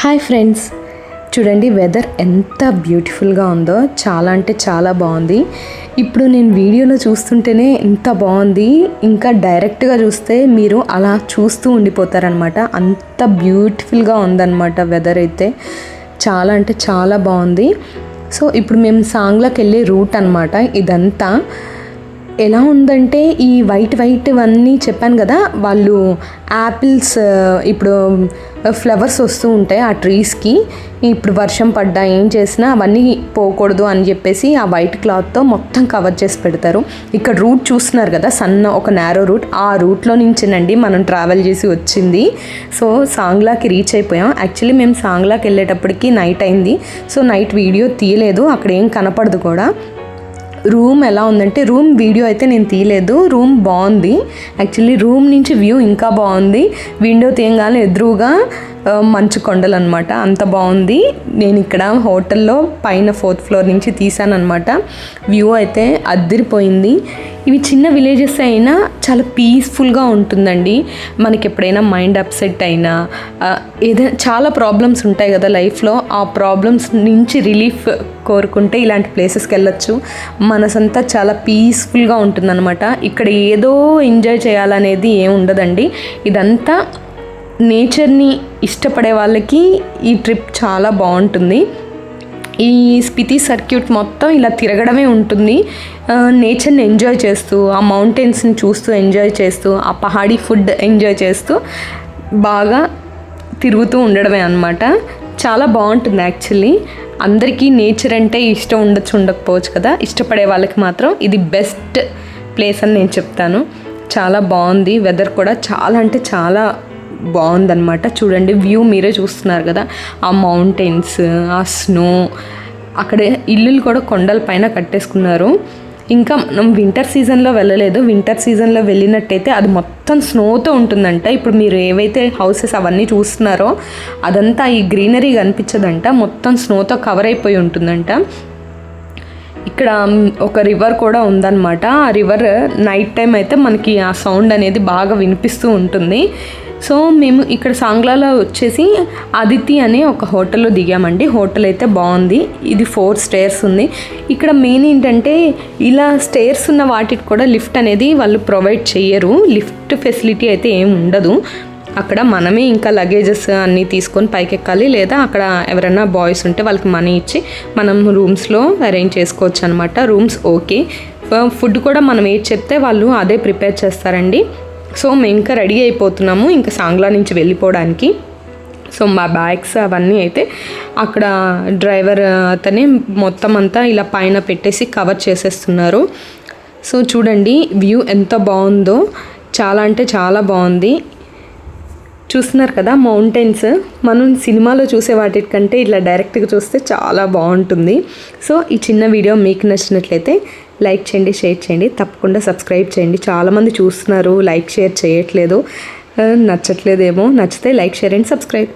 Hi friends, చూడండి weather ఎంత బ్యూటిఫుల్గా ఉందో. చాలా అంటే చాలా బాగుంది. ఇప్పుడు నేను వీడియోలో చూస్తుంటేనే ఇంత బాగుంది, ఇంకా డైరెక్ట్గా చూస్తే మీరు అలా చూస్తూ ఉండిపోతారనమాట. అంత బ్యూటిఫుల్గా ఉందన్నమాట వెదర్ అయితే. చాలా అంటే చాలా బాగుంది. సో ఇప్పుడు మేము సాంగ్లోకి వెళ్ళే రూట్ అనమాట ఇదంతా. ఎలా ఉందంటే ఈ వైట్ అన్నీ చెప్పాను కదా, వాళ్ళు యాపిల్స్ ఇప్పుడు ఫ్లవర్స్ వస్తూ ఉంటాయి ఆ ట్రీస్కి. ఇప్పుడు వర్షం పడ్డా ఏం చేసినా అవన్నీ పోకూడదు అని చెప్పేసి ఆ వైట్ క్లాత్తో మొత్తం కవర్ చేసి పెడతారు. ఇక్కడ రూట్ చూస్తున్నారు కదా, సన్న ఒక నేరో రూట్, ఆ రూట్లో నుంచేనండి మనం ట్రావెల్ చేసి వచ్చింది. సో సాంగ్లాకి రీచ్ అయిపోయాం. యాక్చువల్లీ మేము సాంగ్లాకి వెళ్ళేటప్పటికి నైట్ అయింది. సో నైట్ వీడియో తీయలేదు, అక్కడ ఏం కనపడదు కూడా. రూమ్ ఎలా ఉందంటే, రూమ్ వీడియో అయితే నేను తీయలేదు. రూమ్ బాగుంది యాక్చువల్లీ. రూమ్ నుంచి వ్యూ ఇంకా బాగుంది. విండో తీయగానే ఎదురుగా మంచు కొండలు అనమాట, అంత బాగుంది. నేను ఇక్కడ హోటల్లో పైన 4th ఫ్లోర్ నుంచి తీసాను అనమాట. వ్యూ అయితే అద్దిరిపోయింది. ఇవి చిన్న విలేజెస్ అయినా చాలా పీస్ఫుల్గా ఉంటుందండి. మనకి ఎప్పుడైనా మైండ్ అప్సెట్ అయినా ఏదైనా చాలా ప్రాబ్లమ్స్ ఉంటాయి కదా లైఫ్లో, ఆ ప్రాబ్లమ్స్ నుంచి రిలీఫ్ కోరుకుంటే ఇలాంటి ప్లేసెస్కి వెళ్ళొచ్చు. మనసంతా చాలా పీస్ఫుల్గా ఉంటుందన్నమాట. ఇక్కడ ఏదో ఎంజాయ్ చేయాలనేది ఏం ఉండదండి. ఇదంతా నేచర్ని ఇష్టపడే వాళ్ళకి ఈ ట్రిప్ చాలా బాగుంటుంది. ఈ స్పితి సర్క్యూట్ మొత్తం ఇలా తిరగడమే ఉంటుంది. నేచర్ని ఎంజాయ్ చేస్తూ, ఆ మౌంటైన్స్ని చూస్తూ ఎంజాయ్ చేస్తూ, ఆ పహాడీ ఫుడ్ ఎంజాయ్ చేస్తూ బాగా తిరుగుతూ ఉండడమే అన్నమాట. చాలా బాగుంటుంది యాక్చువల్లీ. అందరికీ నేచర్ అంటే ఇష్టం ఉండకపోవచ్చు కదా, ఇష్టపడే వాళ్ళకి మాత్రం ఇది బెస్ట్ ప్లేస్ అని నేను చెప్తాను. చాలా బాగుంది. వెదర్ కూడా చాలా అంటే చాలా బాగుందన్నమాట. చూడండి వ్యూ మీరే చూస్తున్నారు కదా, ఆ మౌంటైన్స్, ఆ స్నో, అక్కడ ఇల్లులు కూడా కొండల పైన కట్టేసుకున్నారు. ఇంకా మనం వింటర్ సీజన్లో వెళ్ళలేదు. వింటర్ సీజన్లో వెళ్ళినట్టయితే అది మొత్తం స్నోతో ఉంటుందంట. ఇప్పుడు మీరు ఏవైతే హౌసెస్ అవన్నీ చూస్తున్నారో అదంతా ఈ గ్రీనరీ కనిపించదంట, మొత్తం స్నోతో కవర్ అయిపోయి ఉంటుందంట. ఇక్కడ ఒక రివర్ కూడా ఉందన్నమాట. ఆ రివర్ నైట్ టైం అయితే మనకి ఆ సౌండ్ అనేది బాగా వినిపిస్తూ ఉంటుంది. సో మేము ఇక్కడ సాంగ్లాలో వచ్చేసి అదితి అనే ఒక హోటల్లో దిగామండి. హోటల్ అయితే బాగుంది. ఇది 4 స్టేర్స్ ఉంది. ఇక్కడ మెయిన్ ఏంటంటే, ఇలా స్టేర్స్ ఉన్న వాటికి కూడా లిఫ్ట్ అనేది వాళ్ళు ప్రొవైడ్ చేయరు. లిఫ్ట్ ఫెసిలిటీ అయితే ఏమి ఉండదు అక్కడ. మనమే ఇంకా లగేజెస్ అన్నీ తీసుకొని పైకి ఎక్కాలి, లేదా అక్కడ ఎవరైనా బాయ్స్ ఉంటే వాళ్ళకి మనీ ఇచ్చి మనం రూమ్స్లో అరేంజ్ చేసుకోవచ్చు అనమాట. Rooms okay. ఫుడ్ కూడా మనం ఏది చెప్తే వాళ్ళు అదే ప్రిపేర్ చేస్తారండి. సో మేము ఇంకా రెడీ అయిపోతున్నాము ఇంకా సాంగ్లా నుంచి వెళ్ళిపోవడానికి. సో మా బ్యాగ్స్ అవన్నీ అయితే అక్కడ డ్రైవర్ అతనే మొత్తం అంతా ఇలా పైన పెట్టేసి కవర్ చేసేస్తున్నారు. సో చూడండి వ్యూ ఎంత బాగుందో, చాలా అంటే చాలా బాగుంది. చూస్తున్నారు కదా మౌంటైన్స్, మనం సినిమాలో చూసే వాటికంటే ఇట్లా డైరెక్ట్గా చూస్తే చాలా బాగుంటుంది. సో ఈ చిన్న వీడియో మీకు నచ్చినట్లయితే లైక్ చేయండి, షేర్ చేయండి, తప్పకుండా సబ్స్క్రైబ్ చేయండి. చాలామంది చూస్తున్నారు, లైక్ షేర్ చేయట్లేదు, నచ్చట్లేదేమో. నచ్చితే లైక్, షేర్ అండ్ సబ్స్క్రైబ్.